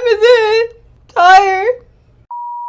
is it? Tired.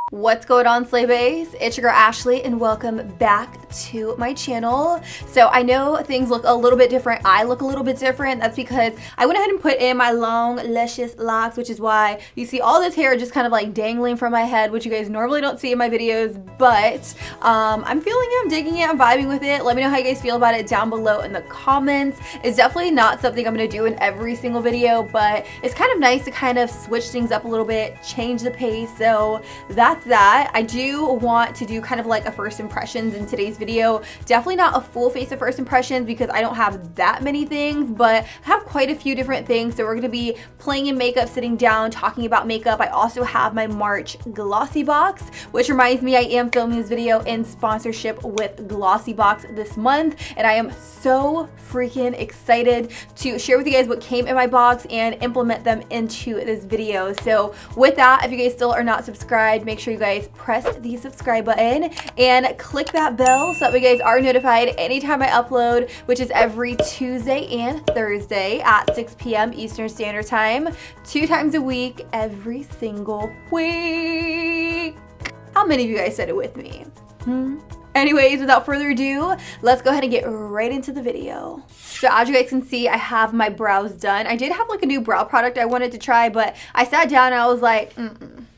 What's going on, Slay Baes? It's your girl Ashley and welcome back to my channel. So I know things look a little bit different. I look a little bit different. That's because I went ahead and put in my long, luscious locks, which is why you see all this hair just kind of like dangling from my head, which you guys normally don't see in my videos, but I'm feeling it, I'm digging it, I'm vibing with it. Let me know how you guys feel about it down below in the comments. It's definitely not something I'm gonna do in every single video, but it's kind of nice to kind of switch things up a little bit, change the pace. So that's that. I do want to do kind of like a first impressions in today's video. Definitely not a full face of first impressions because I don't have that many things, but I have quite a few different things. So we're going to be playing in makeup, sitting down, talking about makeup. I also have my March Glossy Box, which reminds me I am filming this video in sponsorship with Glossy Box this month, and I am so freaking excited to share with you guys what came in my box and implement them into this video. So with that, if you guys still are not subscribed, make sure you guys press the subscribe button and click that bell so that you guys are notified anytime I upload, which is every Tuesday and Thursday at 6 p.m. Eastern Standard Time, 2 times a week, every single week. How many of you guys said it with me? Anyways, without further ado, let's go ahead and get right into the video. So as you guys can see, I have my brows done. I did have like a new brow product I wanted to try, but I sat down and I was like,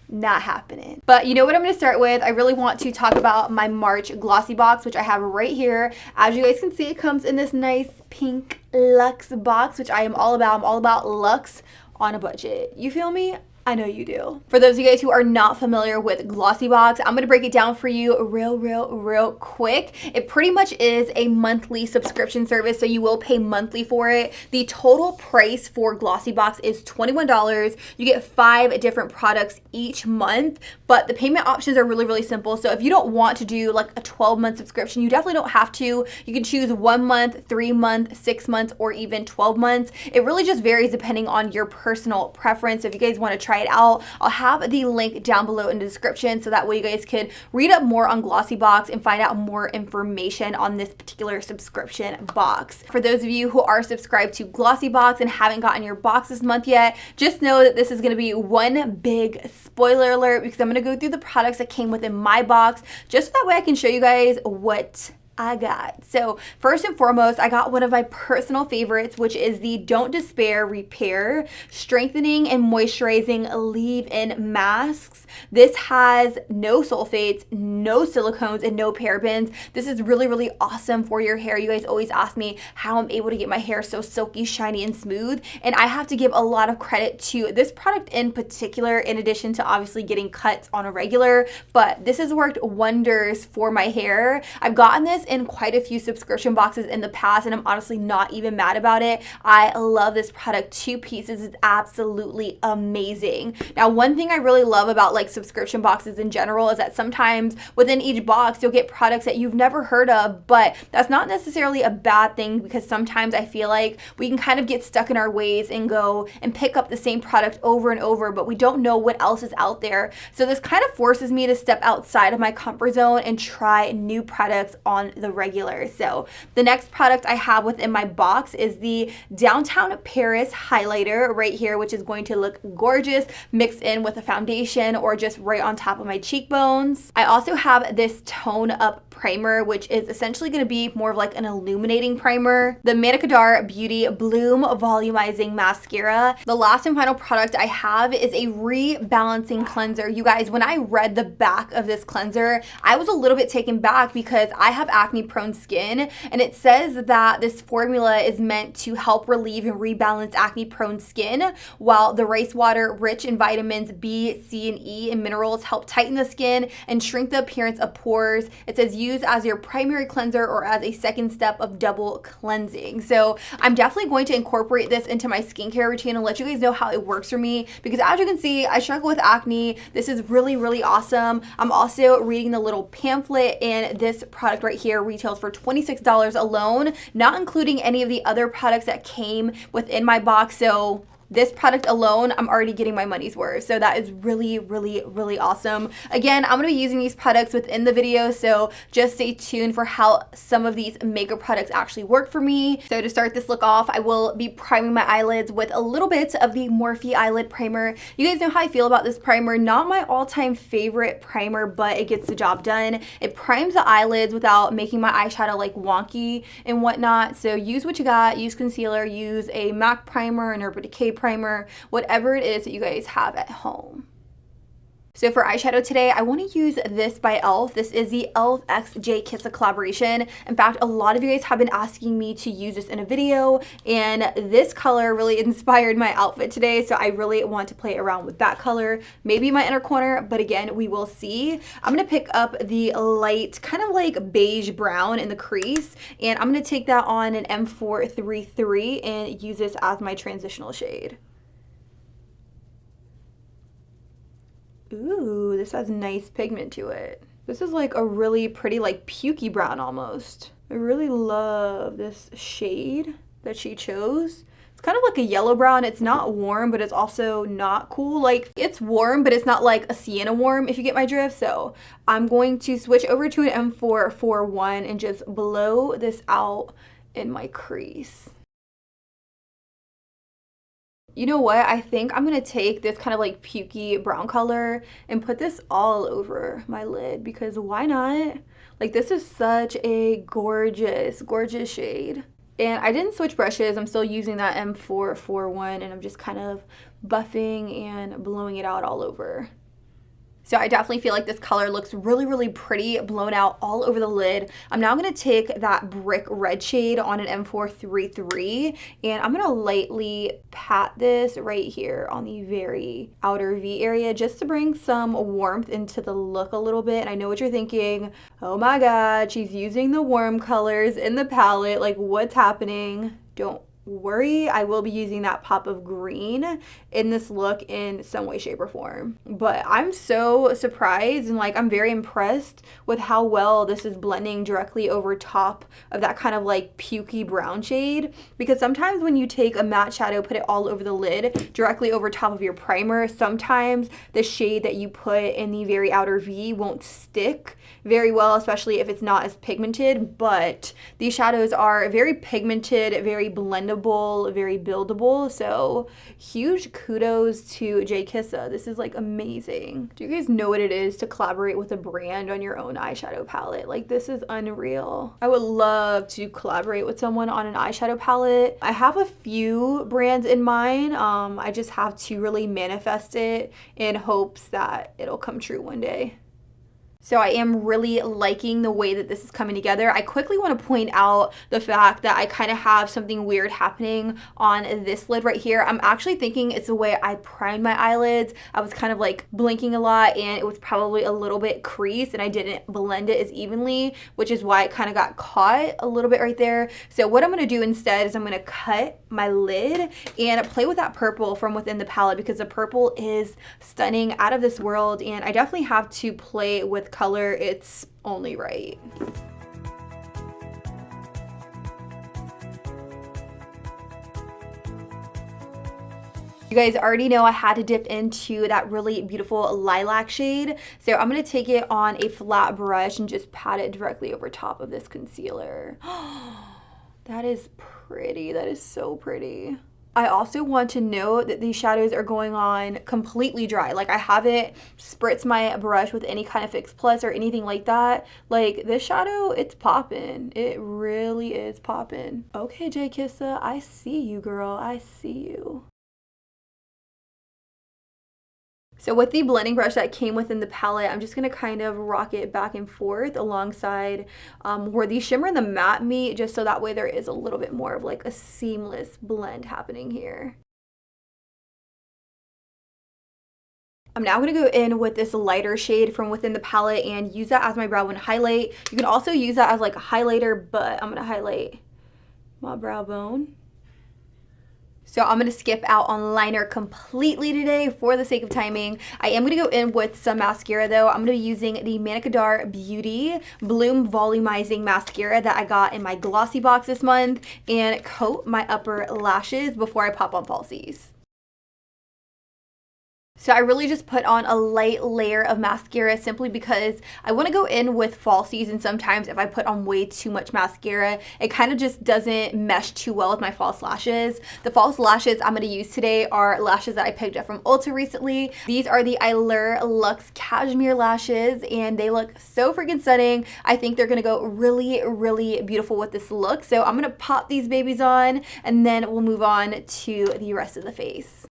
not happening. But you know what I'm going to start with? I really want to talk about my March Glossy Box, which I have right here. As you guys can see, it comes in this nice pink Luxe box, which I am all about. I'm all about Luxe on a budget. You feel me? I know you do. For those of you guys who are not familiar with Glossy Box, I'm gonna break it down for you real quick. It pretty much is a monthly subscription service, so you will pay monthly for it. The total price for Glossy Box is $21. You get 5 different products each month, but the payment options are really simple. So if you don't want to do like a 12-month subscription, you definitely don't have to. You can choose 1 month, 3 months, 6 months, or even 12 months. It really just varies depending on your personal preference. If you guys want to try it out, I'll have the link down below in the description so that way you guys could read up more on Glossy Box and find out more information on this particular subscription box. For those of you who are subscribed to Glossy Box and haven't gotten your box this month yet, just know that this is going to be one big spoiler alert because I'm going to go through the products that came within my box just so that way I can show you guys what I got. So first and foremost, I got one of my personal favorites, which is the Don't Despair Repair Strengthening and Moisturizing Leave-In Masks. This has no sulfates, no silicones, and no parabens. This is really awesome for your hair. You guys always ask me how I'm able to get my hair so silky, shiny, and smooth, and I have to give a lot of credit to this product in particular, in addition to obviously getting cuts on a regular, but this has worked wonders for my hair. I've gotten this in quite a few subscription boxes in the past, and I'm honestly not even mad about it. I love this product. 2 pieces is absolutely amazing. Now, one thing I really love about like subscription boxes in general is that sometimes within each box you'll get products that you've never heard of, but that's not necessarily a bad thing because sometimes I feel like we can kind of get stuck in our ways and go and pick up the same product over and over, but we don't know what else is out there. So this kind of forces me to step outside of my comfort zone and try new products on the regular. So the next product I have within my box is the Downtown Paris highlighter right here, which is going to look gorgeous mixed in with a foundation or just right on top of my cheekbones. I also have this Tone Up primer, which is essentially going to be more of like an illuminating primer. The Manicadar Beauty Bloom Volumizing Mascara. The last and final product I have is a Rebalancing Cleanser. You guys, when I read the back of this cleanser, I was a little bit taken back because I have acne prone skin, and it says that this formula is meant to help relieve and rebalance acne prone skin, while the rice water, rich in vitamins B, C, and E and minerals, help tighten the skin and shrink the appearance of pores. It says use as your primary cleanser or as a second step of double cleansing. So I'm definitely going to incorporate this into my skincare routine and let you guys know how it works for me, because as you can see, I struggle with acne. This is really awesome. I'm also reading the little pamphlet, and this product right here retails for $26 alone, not including any of the other products that came within my box. So this product alone, I'm already getting my money's worth. So that is really, really, really awesome. Again, I'm gonna be using these products within the video, so just stay tuned for how some of these makeup products actually work for me. So to start this look off, I will be priming my eyelids with a little bit of the Morphe eyelid primer. You guys know how I feel about this primer. Not my all-time favorite primer, but it gets the job done. It primes the eyelids without making my eyeshadow like wonky and whatnot. So use what you got, use concealer, use a MAC primer, an Urban Decay primer, whatever it is that you guys have at home. So for eyeshadow today, I want to use this by e.l.f. This is the ELFXJKISSA collaboration. In fact, a lot of you guys have been asking me to use this in a video, and this color really inspired my outfit today, so I really want to play around with that color. Maybe my inner corner, but again, we will see. I'm going to pick up the light, kind of like beige brown in the crease, and I'm going to take that on an M433 and use this as my transitional shade. Ooh, this has nice pigment to it. This is like a really pretty, like pukey brown almost. I really love this shade that she chose. It's kind of like a yellow brown. It's not warm, but it's also not cool. Like, it's warm, but it's not like a sienna warm, if you get my drift. So I'm going to switch over to an M441 and just blow this out in my crease. You know what? I think I'm going to take this kind of like pukey brown color and put this all over my lid, because why not? Like, this is such a gorgeous, gorgeous shade. And I didn't switch brushes. I'm still using that M441, and I'm just kind of buffing and blowing it out all over. So I definitely feel like this color looks really, really pretty blown out all over the lid. I'm now going to take that brick red shade on an M433, and I'm going to lightly pat this right here on the very outer V area just to bring some warmth into the look a little bit. And I know what you're thinking. Oh my God, she's using the warm colors in the palette. Like, what's happening? Don't worry, I will be using that pop of green in this look in some way, shape, or form. But I'm so surprised, and like, I'm very impressed with how well this is blending directly over top of that kind of like pukey brown shade. Because sometimes when you take a matte shadow, put it all over the lid directly over top of your primer, sometimes the shade that you put in the very outer V won't stick very well, especially if it's not as pigmented. But these shadows are very pigmented, very blendable, very buildable. So huge kudos to JKISSA. This is like amazing. Do you guys know what it is to collaborate with a brand on your own eyeshadow palette? Like, this is unreal. I would love to collaborate with someone on an eyeshadow palette. I have a few brands in mind. I just have to really manifest it in hopes that it'll come true one day. So I am really liking the way that this is coming together. I quickly want to point out the fact that I kind of have something weird happening on this lid right here. I'm actually thinking it's the way I primed my eyelids. I was kind of like blinking a lot, and it was probably a little bit creased, and I didn't blend it as evenly, which is why it kind of got caught a little bit right there. So what I'm going to do instead is I'm going to cut my lid and play with that purple from within the palette, because the purple is stunning, out of this world, and I definitely have to play with color. It's only right. You guys already know I had to dip into that really beautiful lilac shade. So I'm going to take it on a flat brush and just pat it directly over top of this concealer. That is pretty. That is so pretty. I also want to note that these shadows are going on completely dry. Like, I haven't spritzed my brush with any kind of Fix Plus or anything like that. Like, this shadow, it's popping. It really is popping. Okay, JKISSA, I see you, girl. I see you. So with the blending brush that came within the palette, I'm just going to kind of rock it back and forth alongside where the shimmer and the matte meet, just so that way there is a little bit more of like a seamless blend happening here. I'm now going to go in with this lighter shade from within the palette and use that as my brow bone highlight. You can also use that as like a highlighter, but I'm going to highlight my brow bone. So I'm going to skip out on liner completely today for the sake of timing. I am going to go in with some mascara though. I'm going to be using the Manicadar Beauty Bloom Volumizing Mascara that I got in my Glossy Box this month, and coat my upper lashes before I pop on falsies. So I really just put on a light layer of mascara simply because I want to go in with fall season. Sometimes if I put on way too much mascara, it kind of just doesn't mesh too well with my false lashes. The false lashes I'm going to use today are lashes that I picked up from Ulta recently. These are the Eyelid Luxe Cashmere lashes, and they look so freaking stunning. I think they're going to go really, really beautiful with this look. So I'm going to pop these babies on, and then we'll move on to the rest of the face.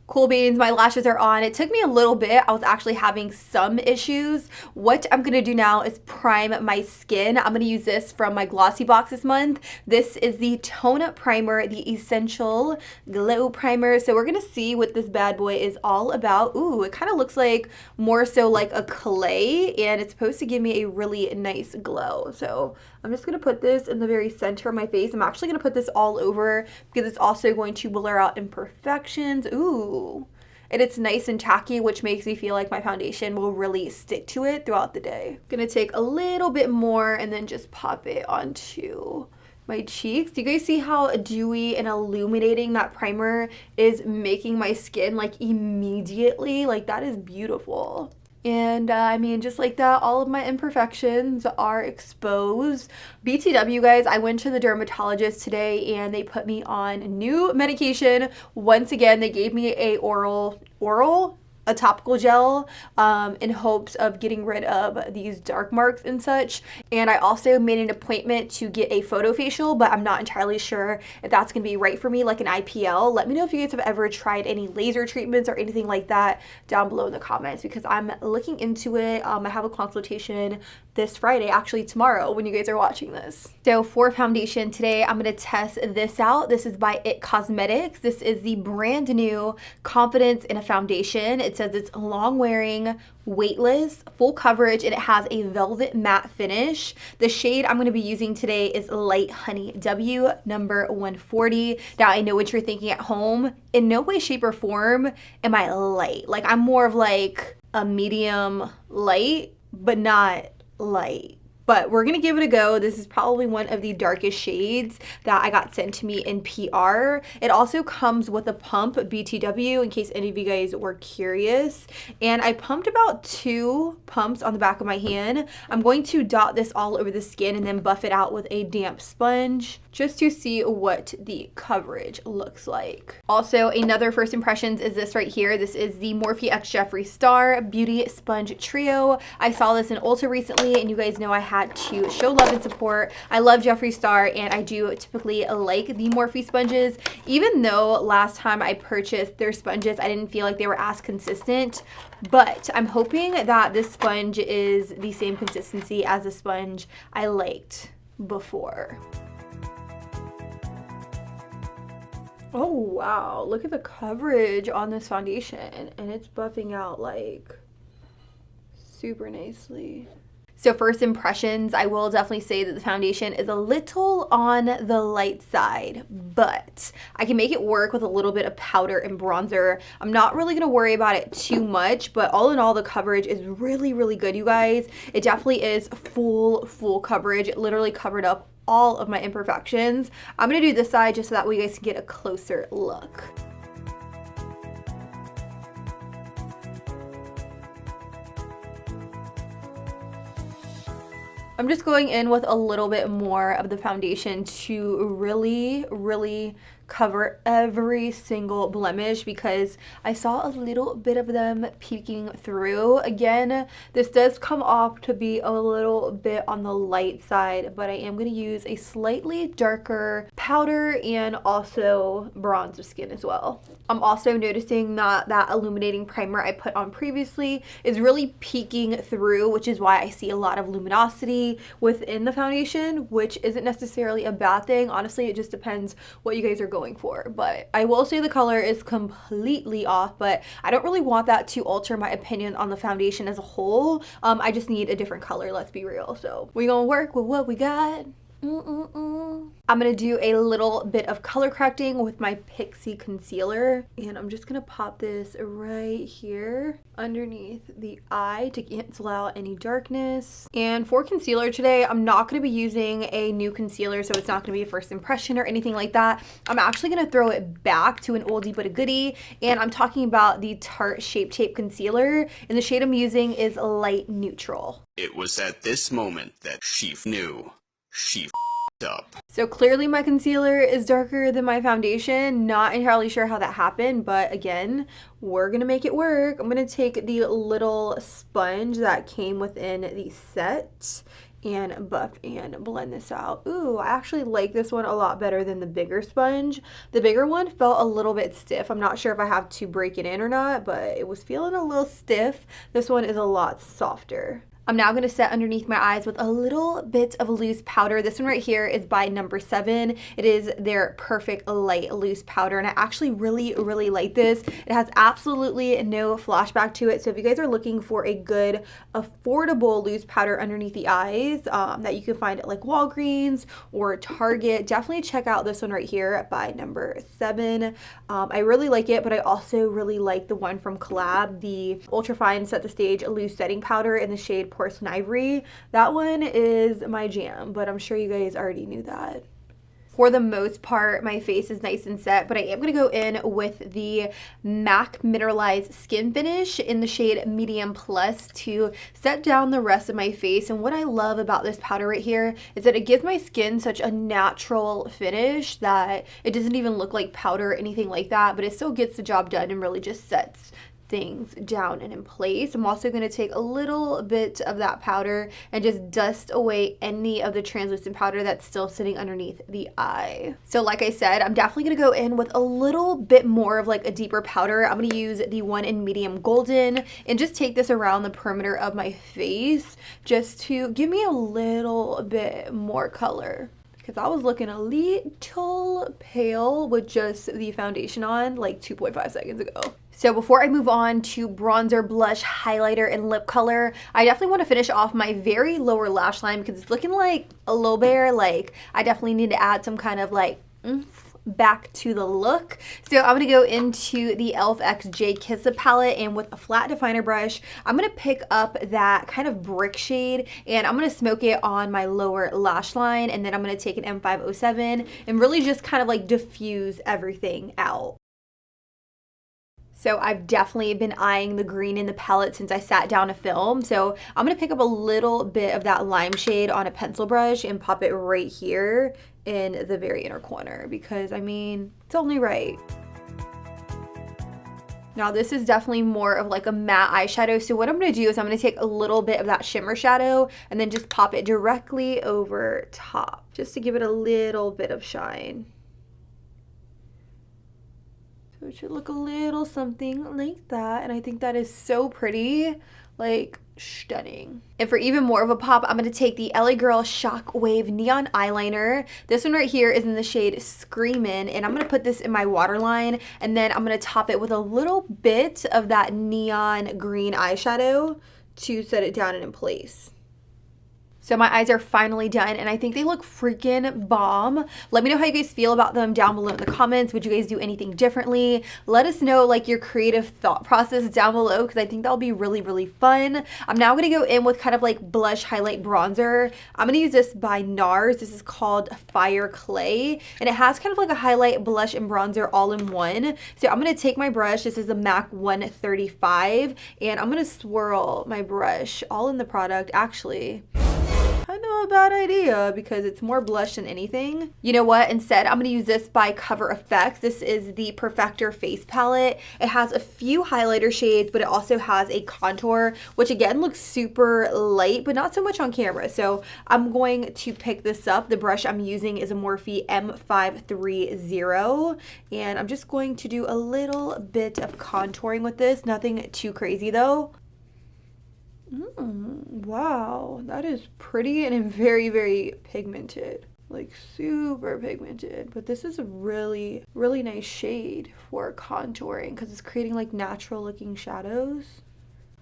Cool beans, my lashes are on. It took me a little bit. I was actually having some issues. What I'm gonna do now is prime my skin. I'm gonna use this from my Glossy Box this month. This is the Tone Up Primer, the Essential Glow Primer. So we're gonna see what this bad boy is all about. Ooh, it kind of looks like more so like a clay, and it's supposed to give me a really nice glow. So I'm just gonna put this in the very center of my face. I'm actually gonna put this all over because it's also going to blur out imperfections. Ooh, and it's nice and tacky, which makes me feel like my foundation will really stick to it throughout the day. I'm gonna take a little bit more and then just pop it onto my cheeks. Do you guys see how dewy and illuminating that primer is making my skin like immediately? Like, that is beautiful. And I mean, just like that, all of my imperfections are exposed. BTW, guys, I went to the dermatologist today and they put me on new medication. Once again, they gave me a a topical gel in hopes of getting rid of these dark marks and such. And I also made an appointment to get a photo facial, but I'm not entirely sure if that's gonna be right for me, like an IPL. Let me know if you guys have ever tried any laser treatments or anything like that down below in the comments, because I'm looking into it. I have a consultation this Friday, actually tomorrow when you guys are watching this. So for foundation today, I'm gonna test this out. This is by IT Cosmetics. This is the brand new Confidence in a Foundation. It says it's long wearing, weightless, full coverage, and it has a velvet matte finish. The shade I'm going to be using today is Light Honey W number 140. Now I know what you're thinking at home. In no way, shape, or form am I light. Like, I'm more of like a medium light, but not light. But we're gonna give it a go. This is probably one of the darkest shades that I got sent to me in PR. It also comes with a pump, BTW, in case any of you guys were curious. And I pumped about 2 pumps on the back of my hand. I'm going to dot this all over the skin and then buff it out with a damp sponge just to see what the coverage looks like. Also, another first impressions is this right here. This is the Morphe x Jeffree Star Beauty Sponge Trio. I saw this in Ulta recently, and you guys know I had to show love and support. I love Jeffree Star, and I do typically like the Morphe sponges, even though last time I purchased their sponges, I didn't feel like they were as consistent. But I'm hoping that this sponge is the same consistency as the sponge I liked before. Oh wow, look at the coverage on this foundation, and it's buffing out like super nicely. So first impressions, I will definitely say that the foundation is a little on the light side, but I can make it work with a little bit of powder and bronzer. I'm not really gonna worry about it too much, but all in all, the coverage is really, really good, you guys. It definitely is full coverage. It literally covered up all of my imperfections. I'm gonna do this side just so that way you guys can get a closer look. I'm just going in with a little bit more of the foundation to really cover every single blemish, because I saw a little bit of them peeking through. Again, this does come off to be a little bit on the light side, but I am going to use a slightly darker powder and also bronzer skin as well. I'm also noticing that that illuminating primer I put on previously is really peeking through, which is why I see a lot of luminosity within the foundation, which isn't necessarily a bad thing. Honestly, it just depends what you guys are going for. But I will say the color is completely off, but I don't really want that to alter my opinion on the foundation as a whole. I just need a different color, let's be real. So we gonna work with what we got. I'm gonna do a little bit of color correcting with my Pixie concealer, and I'm just gonna pop this right here underneath the eye to cancel out any darkness. And for concealer today, I'm not gonna be using a new concealer, so it's not gonna be a first impression or anything like that. I'm actually gonna throw it back to an oldie but a goodie, and I'm talking about the Tarte Shape Tape Concealer, and the shade I'm using is Light Neutral. It was at this moment that she knew she f***ed up. So clearly my concealer is darker than my foundation. Not entirely sure how that happened, but again, we're gonna make it work. I'm gonna take the little sponge that came within the set and buff and blend this out. Ooh, I actually like this one a lot better than the bigger sponge. The bigger one felt a little bit stiff. I'm not sure if I have to break it in or not, but it was feeling a little stiff. This one is a lot softer. I'm now going to set underneath my eyes with a little bit of loose powder. This one right here is by Number 7. It is their Perfect Light Loose Powder, and I actually really like this. It has absolutely no flashback to it, so if you guys are looking for a good, affordable loose powder underneath the eyes that you can find at like Walgreens or Target, definitely check out this one right here by Number 7. I really like it, but I also really like the one from Collab, the Ultra Fine Set the Stage Loose Setting Powder in the shade Porcelain Ivory. That one is my jam, but I'm sure you guys already knew that. For the most part, my face is nice and set, but I am going to go in with the MAC Mineralized Skin Finish in the shade Medium Plus to set down the rest of my face. And what I love about this powder right here is that it gives my skin such a natural finish that it doesn't even look like powder or anything like that, but it still gets the job done and really just sets things down and in place. I'm also going to take a little bit of that powder and just dust away any of the translucent powder that's still sitting underneath the eye. So like I said, I'm definitely going to go in with a little bit more of like a deeper powder. I'm going to use the one in Medium Golden and just take this around the perimeter of my face just to give me a little bit more color, because I was looking a little pale with just the foundation on like 2.5 seconds ago. So before I move on to bronzer, blush, highlighter, and lip color, I definitely want to finish off my very lower lash line because it's looking like a little bare. Like I definitely need to add some kind of like back to the look. So I'm going to go into the ELFXJKISSA palette, and with a flat definer brush, I'm going to pick up that kind of brick shade and I'm going to smoke it on my lower lash line, and then I'm going to take an M507 and really just kind of like diffuse everything out. So I've definitely been eyeing the green in the palette since I sat down to film. So I'm going to pick up a little bit of that lime shade on a pencil brush and pop it right here in the very inner corner because, I mean, it's only right. Now this is definitely more of like a matte eyeshadow. So what I'm going to do is I'm going to take a little bit of that shimmer shadow and then just pop it directly over top just to give it a little bit of shine. So it should look a little something like that, and I think that is so pretty, like stunning. And for even more of a pop, I'm going to take the LA Girl Shockwave Neon Eyeliner. This one right here is in the shade Screamin', and I'm going to put this in my waterline, and then I'm going to top it with a little bit of that neon green eyeshadow to set it down and in place. So my eyes are finally done, and I think they look freaking bomb. Let me know how you guys feel about them down below in the comments. Would you guys do anything differently? Let us know like your creative thought process down below, because I think that'll be really fun. I'm now going to go in with kind of like blush highlight bronzer. I'm going to use this by Nars. This is called Fire Clay, and it has kind of like a highlight, blush, and bronzer all in one. So I'm going to take my brush. This is a MAC 135, and I'm going to swirl my brush all in the product. Actually, I know a bad idea because it's more blush than anything. You know what? Instead, I'm going to use this by Cover FX. This is the Perfector Face Palette. It has a few highlighter shades, but it also has a contour, which again looks super light, but not so much on camera. So I'm going to pick this up. The brush I'm using is a Morphe M530, and I'm just going to do a little bit of contouring with this. Nothing too crazy though. Wow, that is pretty and very pigmented, like super pigmented. But this is a really nice shade for contouring because it's creating like natural looking shadows.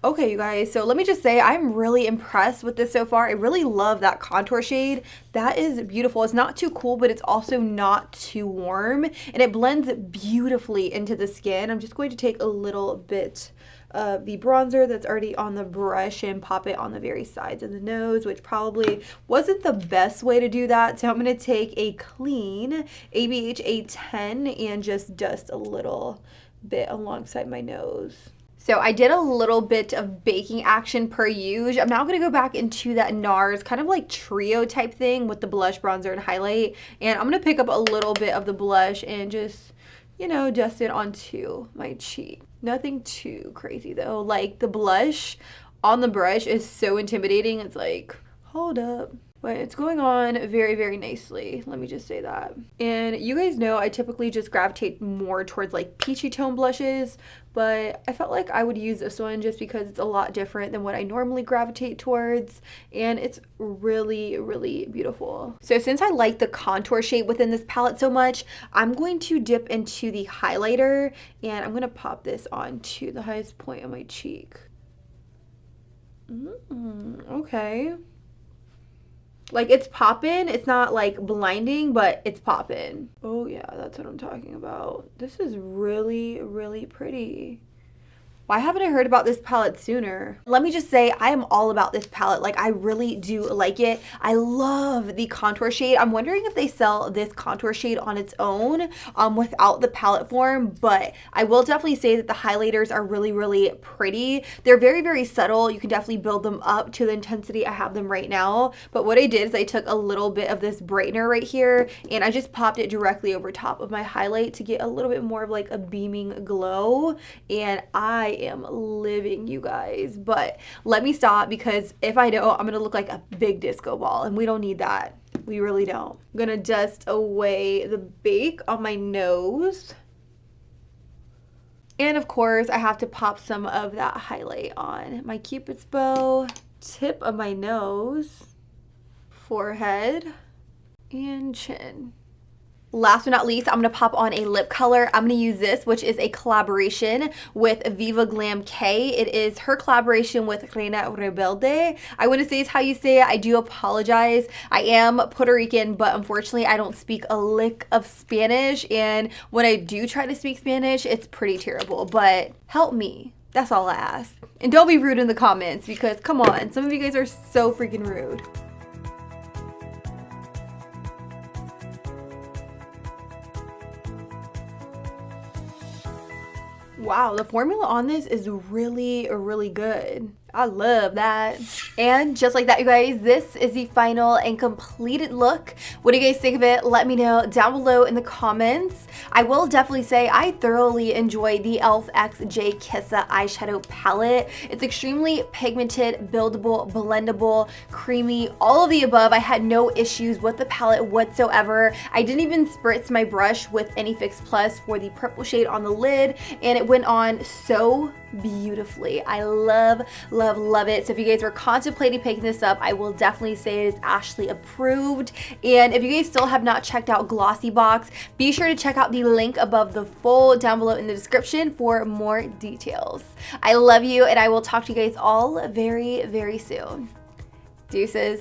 Okay, you guys, so let me just say I'm really impressed with this so far. I really love that contour shade. That is beautiful. It's not too cool, but it's also not too warm, and it blends beautifully into the skin. I'm just going to take a little bit of the bronzer that's already on the brush and pop it on the very sides of the nose, which probably wasn't the best way to do that. So I'm going to take a clean ABH 10 and just dust a little bit alongside my nose. So I did a little bit of baking action per usual. I'm now going to go back into that Nars kind of like trio type thing with the blush, bronzer, and highlight. And I'm going to pick up a little bit of the blush and just, you know, dust it onto my cheek. Nothing too crazy though. Like the blush on the brush is so intimidating. It's like, hold up. But it's going on very, very nicely. Let me just say that. And you guys know I typically just gravitate more towards like peachy tone blushes, but I felt like I would use this one just because it's a lot different than what I normally gravitate towards, and it's really, really beautiful. So since I like the contour shade within this palette so much, I'm going to dip into the highlighter, and I'm gonna pop this onto the highest point of my cheek. Okay. Like, it's poppin'. It's not like blinding, but it's poppin'. Oh yeah, that's what I'm talking about. This is really, really pretty. Why haven't I heard about this palette sooner? Let me just say, I am all about this palette. Like, I really do like it. I love the contour shade. I'm wondering if they sell this contour shade on its own without the palette form, but I will definitely say that the highlighters are really, really pretty. They're very, very subtle. You can definitely build them up to the intensity I have them right now. But what I did is I took a little bit of this brightener right here, and I just popped it directly over top of my highlight to get a little bit more of like a beaming glow. And I am living, you guys. But let me stop, because if I don't, I'm gonna look like a big disco ball, and we don't need that. We really don't. I'm gonna dust away the bake on my nose, and of course I have to pop some of that highlight on my Cupid's bow, tip of my nose, forehead, and chin. Last but not least, I'm going to pop on a lip color. I'm going to use this, which is a collaboration with Viva Glam K. It is her collaboration with Reina Rebelde. I want to say it's how you say it. I do apologize. I am Puerto Rican, but unfortunately I don't speak a lick of Spanish. And when I do try to speak Spanish, it's pretty terrible. But help me. That's all I ask. And don't be rude in the comments, because come on, some of you guys are so freaking rude. Wow, the formula on this is really, really good. I love that. And just like that, you guys, this is the final and completed look. What do you guys think of it? Let me know down below in the comments. I will definitely say I thoroughly enjoy the ELFXJKISSA eyeshadow palette. It's extremely pigmented, buildable, blendable, creamy, all of the above. I had no issues with the palette whatsoever. I didn't even spritz my brush with any Fix Plus for the purple shade on the lid, and it went on so beautifully. I love, love, love it. So if you guys were contemplating picking this up, I will definitely say it is Ashley approved. And if you guys still have not checked out GLOSSYBOX, be sure to check out the link above the fold down below in the description for more details. I love you, and I will talk to you guys all very, very soon. Deuces.